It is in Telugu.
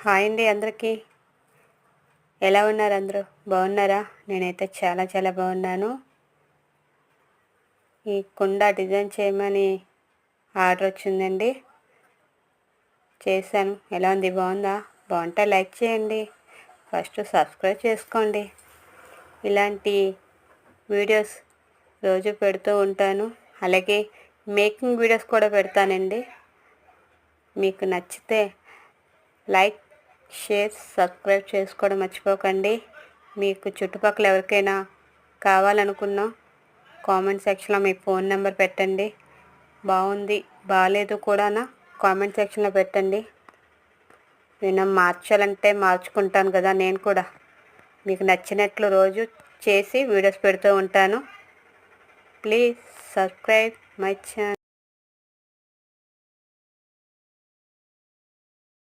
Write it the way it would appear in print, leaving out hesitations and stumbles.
హాయ్ అండి అందరికీ. ఎలా ఉన్నారు అందరూ? బాగున్నారా? నేనైతే చాలా చాలా బాగున్నాను. ఈ కుండ డిజైన్ చేయమని ఆర్డర్ వచ్చిందండి, చేశాను. ఎలా ఉంది? బాగుందా? బాగుంటే లైక్ చేయండి, ఫస్ట్ సబ్స్క్రైబ్ చేసుకోండి. ఇలాంటి వీడియోస్ రోజు పెడుతూ ఉంటాను, అలాగే మేకింగ్ వీడియోస్ కూడా పెడతానండి. మీకు నచ్చితే లైక్, షేర్, సబ్స్క్రైబ్ చేసుకోవడం మర్చిపోకండి. మీకు చుట్టుపక్కల ఎవరికైనా కావాలనుకున్నా కామెంట్ సెక్షన్లో మీ ఫోన్ నెంబర్ పెట్టండి. బాగుంది బాగాలేదు కూడా కామెంట్ సెక్షన్లో పెట్టండి. నేను మార్చాలంటే మార్చుకుంటాను కదా. నేను కూడా మీకు నచ్చినట్లు రోజు చేసి వీడియోస్ పెడుతూ ఉంటాను. Please subscribe my channel.